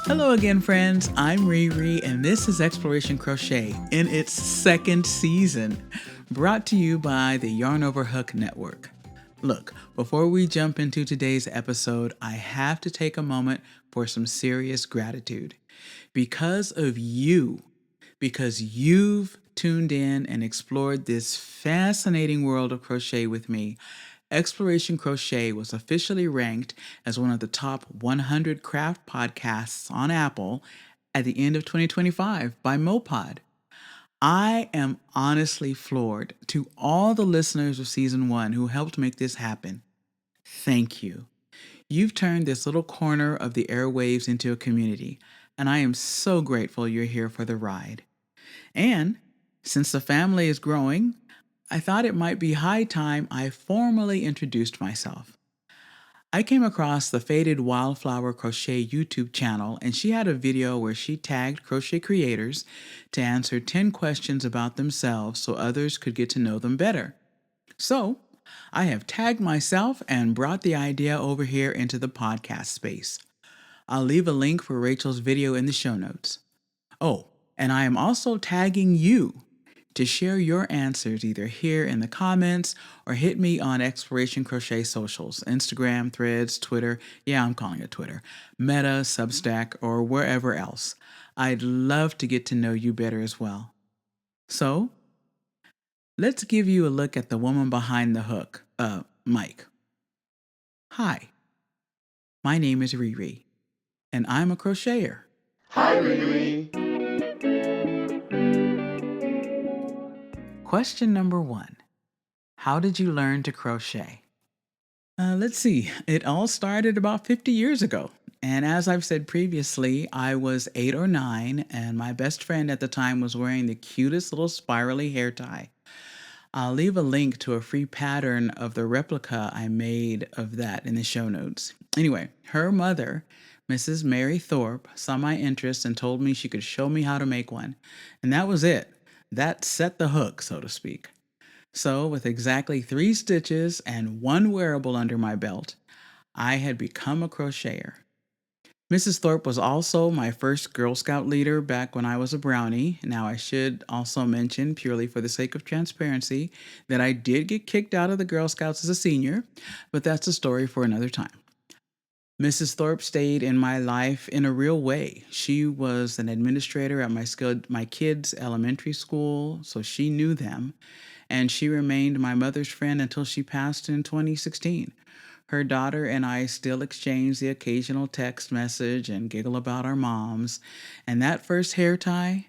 Hello again, friends. I'm ReRe, and this is Exploration Crochet in its second season, brought to you by the Yarn Over Hook Network. Look, before we jump into today's episode, I have to take a moment for some serious gratitude. Because of you, because you've tuned in and explored this fascinating world of crochet with me, Exploration Crochet was officially ranked as one of the top 100 craft podcasts on Apple at the end of 2025 by Mopod. I am honestly floored. To all the listeners of Season 1 who helped make this happen, thank you. You've turned this little corner of the airwaves into a community, and I am so grateful you're here for the ride. And since the family is growing, I thought it might be high time I formally introduced myself. I came across the Faded Wildflower Crochet YouTube channel, and she had a video where she tagged crochet creators to answer 10 questions about themselves so others could get to know them better. So, I have tagged myself and brought the idea over here into the podcast space. I'll leave a link for Rachel's video in the show notes. Oh, and I am also tagging you to share your answers either here in the comments or hit me on Exploration Crochet socials, Instagram, Threads, Twitter, yeah, I'm calling it Twitter, Meta, Substack, or wherever else. I'd love to get to know you better as well. So, let's give you a look at the woman behind the hook, Mike. Hi, my name is ReRe, and I'm a crocheter. Hi, ReRe. Question number 1. How did you learn to crochet? Let's see. It all started about 50 years ago. And as I've said previously, I was 8 or 9, and my best friend at the time was wearing the cutest little spirally hair tie. I'll leave a link to a free pattern of the replica I made of that in the show notes. Anyway, her mother, Mrs. Mary Thorpe, saw my interest and told me she could show me how to make one. And that was it. That set the hook, so to speak. So, with exactly 3 stitches and 1 wearable under my belt, I had become a crocheter. Mrs. Thorpe was also my first Girl Scout leader back when I was a brownie. Now, I should also mention, purely for the sake of transparency, that I did get kicked out of the Girl Scouts as a senior, but that's a story for another time. Mrs. Thorpe stayed in my life in a real way. She was an administrator at my kids' elementary school, so she knew them, and she remained my mother's friend until she passed in 2016. Her daughter and I still exchange the occasional text message and giggle about our moms, and that first hair tie,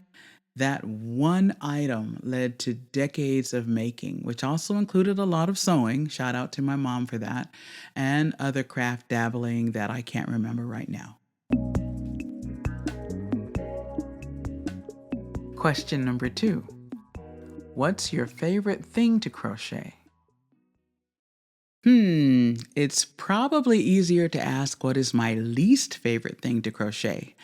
that one item led to decades of making, which also included a lot of sewing, shout out to my mom for that, and other craft dabbling that I can't remember right now. Question number 2. What's your favorite thing to crochet? It's probably easier to ask what is my least favorite thing to crochet.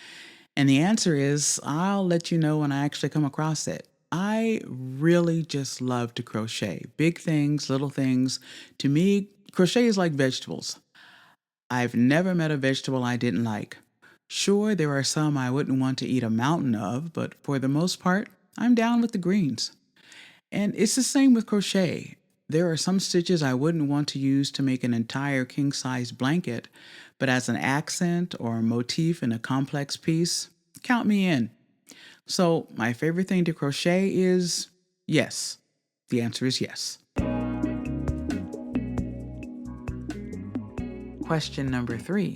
And the answer is, I'll let you know when I actually come across it. I really just love to crochet. Big things, little things. To me, crochet is like vegetables. I've never met a vegetable I didn't like. Sure, there are some I wouldn't want to eat a mountain of, but for the most part, I'm down with the greens. And it's the same with crochet. There are some stitches I wouldn't want to use to make an entire king-size blanket, but as an accent or a motif in a complex piece, count me in. So, my favorite thing to crochet is yes. The answer is yes. Question number 3.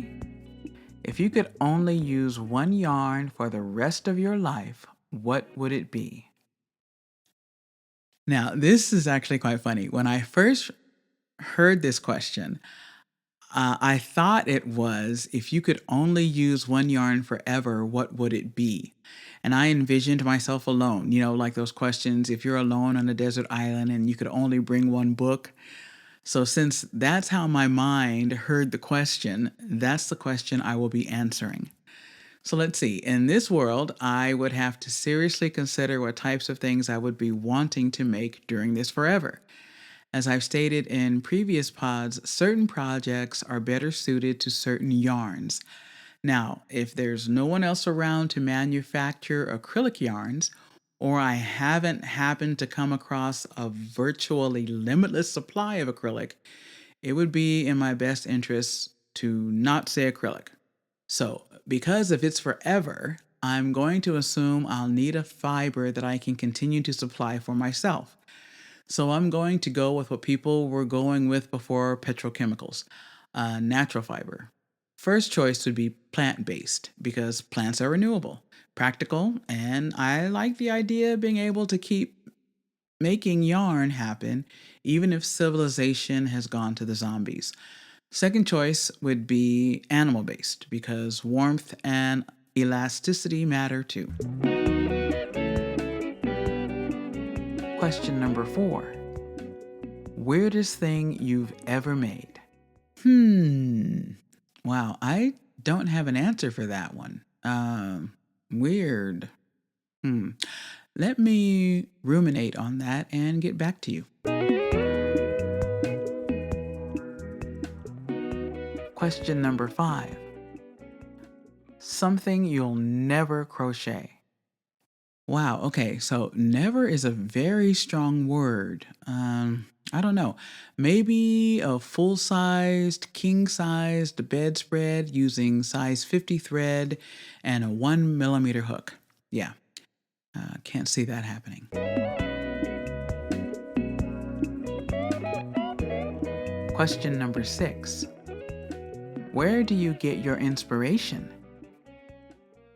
If you could only use one yarn for the rest of your life, what would it be? Now, this is actually quite funny. When I first heard this question, I thought it was, if you could only use one yarn forever, what would it be? And I envisioned myself alone, like those questions, if you're alone on a desert island and you could only bring one book. So since that's how my mind heard the question, that's the question I will be answering. So let's see. In this world, I would have to seriously consider what types of things I would be wanting to make during this forever. As I've stated in previous pods, certain projects are better suited to certain yarns. Now, if there's no one else around to manufacture acrylic yarns, or I haven't happened to come across a virtually limitless supply of acrylic, it would be in my best interest to not say acrylic. So, because if it's forever, I'm going to assume I'll need a fiber that I can continue to supply for myself. So, I'm going to go with what people were going with before petrochemicals, natural fiber. First choice would be plant based because plants are renewable, practical, and I like the idea of being able to keep making yarn happen even if civilization has gone to the zombies. Second choice would be animal based because warmth and elasticity matter too. Question number 4. Weirdest thing you've ever made? Wow, I don't have an answer for that one. Weird. Let me ruminate on that and get back to you. Question number 5. Something you'll never crochet. Wow, okay, so never is a very strong word. I don't know. Maybe a full-sized, king-sized bedspread using size 50 thread and a 1 millimeter hook. Yeah, can't see that happening. Question number 6. Where do you get your inspiration?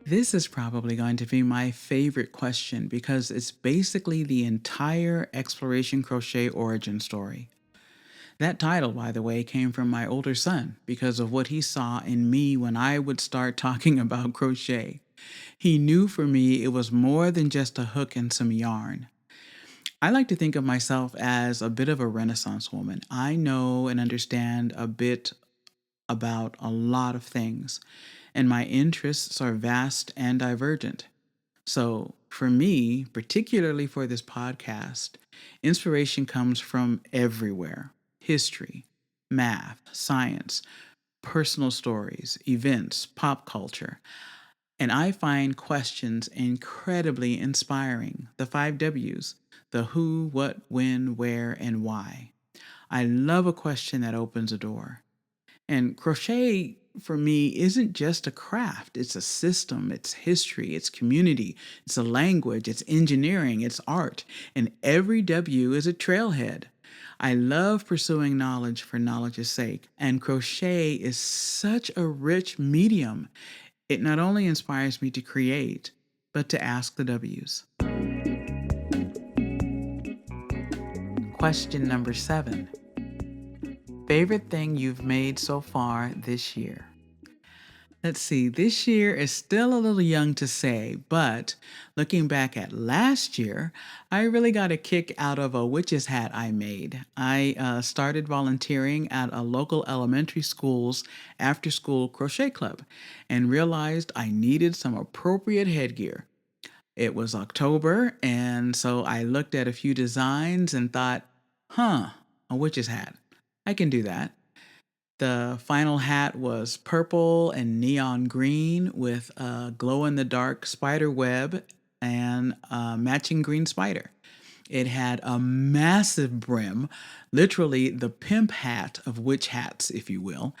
This is probably going to be my favorite question because it's basically the entire Exploration Crochet origin story. That title, by the way, came from my older son because of what he saw in me when I would start talking about crochet. He knew for me it was more than just a hook and some yarn. I like to think of myself as a bit of a Renaissance woman. I know and understand a bit about a lot of things, and my interests are vast and divergent. So, for me, particularly for this podcast, inspiration comes from everywhere: history, math, science, personal stories, events, pop culture. And I find questions incredibly inspiring. The 5 W's: the who, what, when, where, and why. I love a question that opens a door. And crochet for me isn't just a craft, it's a system, it's history, it's community, it's a language, it's engineering, it's art, and every W is a trailhead. I love pursuing knowledge for knowledge's sake, and crochet is such a rich medium. It not only inspires me to create, but to ask the W's. Question number 7. Favorite thing you've made so far this year? Let's see, this year is still a little young to say, but looking back at last year, I really got a kick out of a witch's hat I made. I started volunteering at a local elementary school's after school crochet club and realized I needed some appropriate headgear. It was October, and so I looked at a few designs and thought, a witch's hat. I can do that. The final hat was purple and neon green with a glow in the dark spider web and a matching green spider. It had a massive brim, literally the pimp hat of witch hats, if you will.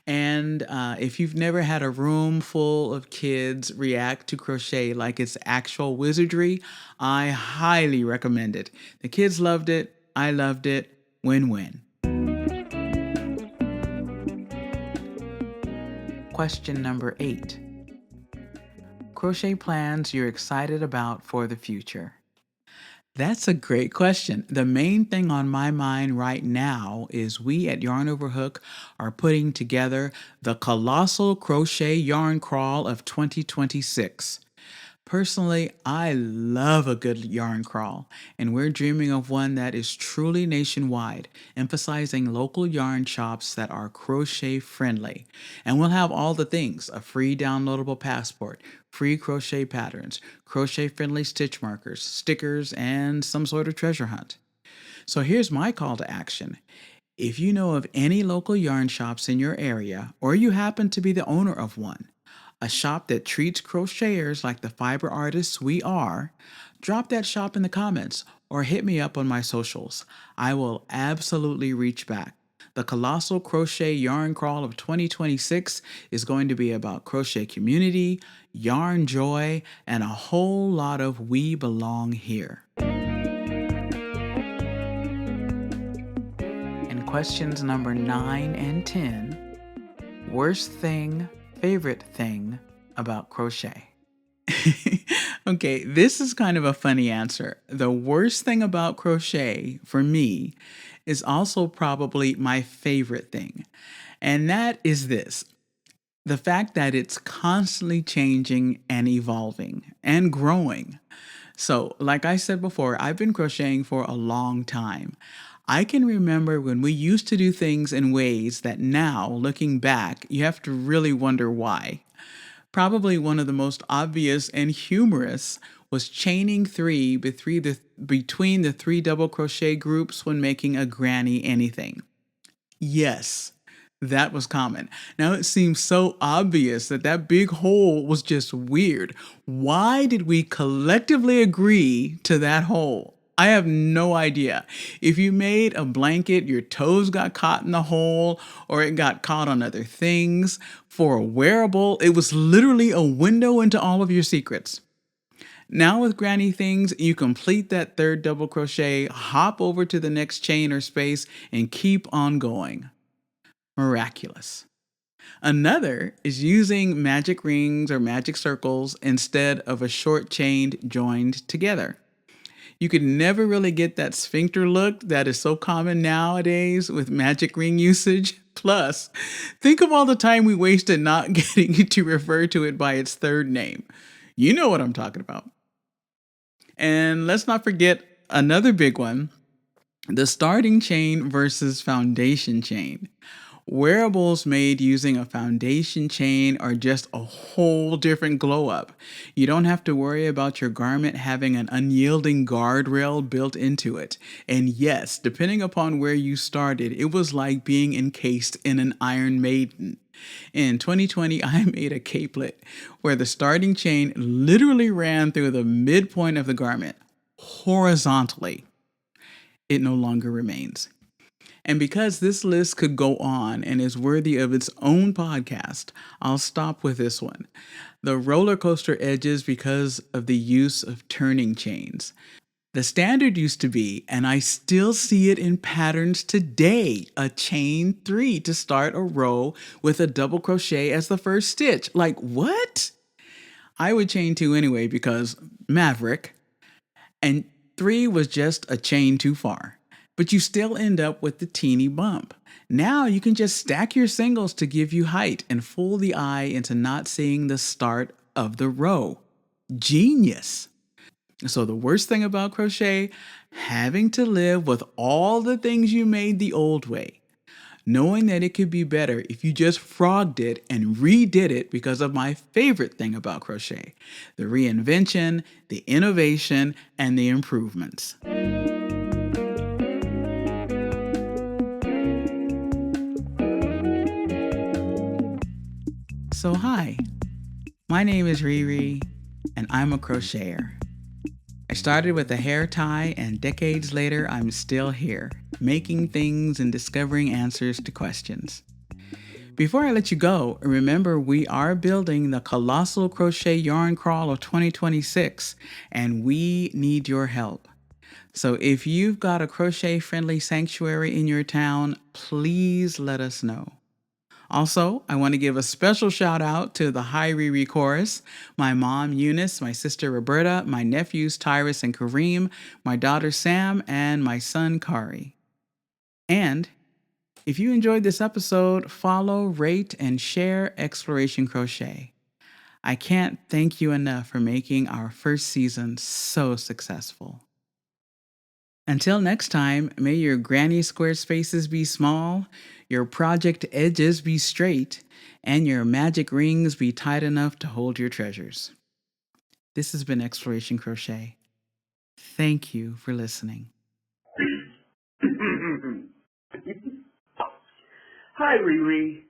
And if you've never had a room full of kids react to crochet like it's actual wizardry, I highly recommend it. The kids loved it. I loved it. Win-win. Question number 8. Crochet plans you're excited about for the future. That's a great question. The main thing on my mind right now is we at Yarn Over Hook are putting together the colossal crochet yarn crawl of 2026. Personally, I love a good yarn crawl, and we're dreaming of one that is truly nationwide, emphasizing local yarn shops that are crochet friendly. And we'll have all the things: a free downloadable passport, free crochet patterns, crochet friendly stitch markers, stickers, and some sort of treasure hunt. So here's my call to action. If you know of any local yarn shops in your area, or you happen to be the owner of one, a shop that treats crocheters like the fiber artists we are, drop that shop in the comments or hit me up on my socials. I will absolutely reach back. The Colossal Crochet Yarn Crawl of 2026 is going to be about crochet community, yarn joy, and a whole lot of we belong here. And questions number 9 and 10, worst thing, favorite thing about crochet. Okay, this is kind of a funny answer. The worst thing about crochet for me is also probably my favorite thing. And that is this: the fact that it's constantly changing and evolving and growing. So, like I said before, I've been crocheting for a long time. I can remember when we used to do things in ways that now, looking back, you have to really wonder why. Probably one of the most obvious and humorous was chaining three between the three double crochet groups when making a granny anything. Yes, that was common. Now it seems so obvious that big hole was just weird. Why did we collectively agree to that hole? I have no idea. If you made a blanket, your toes got caught in the hole or it got caught on other things. For a wearable, it was literally a window into all of your secrets. Now with granny things, you complete that third double crochet, hop over to the next chain or space, and keep on going. Miraculous. Another is using magic rings or magic circles instead of a short chain joined together. You could never really get that sphincter look that is so common nowadays with magic ring usage. Plus, think of all the time we wasted not getting to refer to it by its third name. You know what I'm talking about. And let's not forget another big one, the starting chain versus foundation chain. Wearables made using a foundation chain are just a whole different glow up. You don't have to worry about your garment having an unyielding guardrail built into it. And yes, depending upon where you started, it was like being encased in an Iron Maiden. In 2020, I made a capelet where the starting chain literally ran through the midpoint of the garment, horizontally. It no longer remains. And because this list could go on and is worthy of its own podcast, I'll stop with this one. The roller coaster edges because of the use of turning chains. The standard used to be, and I still see it in patterns today, a chain 3 to start a row with a double crochet as the first stitch. Like, what? I would chain 2 anyway because Maverick, and 3 was just a chain too far. But you still end up with the teeny bump. Now you can just stack your singles to give you height and fool the eye into not seeing the start of the row. Genius! So the worst thing about crochet, having to live with all the things you made the old way. Knowing that it could be better if you just frogged it and redid it because of my favorite thing about crochet, the reinvention, the innovation, and the improvements. So hi, my name is ReRe, and I'm a crocheter. I started with a hair tie, and decades later, I'm still here, making things and discovering answers to questions. Before I let you go, remember we are building the Colossal Crochet Yarn Crawl of 2026, and we need your help. So if you've got a crochet-friendly sanctuary in your town, please let us know. Also, I want to give a special shout out to the Hi ReRe chorus, my mom Eunice, my sister Roberta, my nephews Tyrus and Kareem, my daughter Sam, and my son Kari. And if you enjoyed this episode, follow, rate, and share Exploration Crochet. I can't thank you enough for making our first season so successful. Until next time, may your granny square spaces be small, your project edges be straight, and your magic rings be tight enough to hold your treasures. This has been Exploration Crochet. Thank you for listening. Hi, ReRe.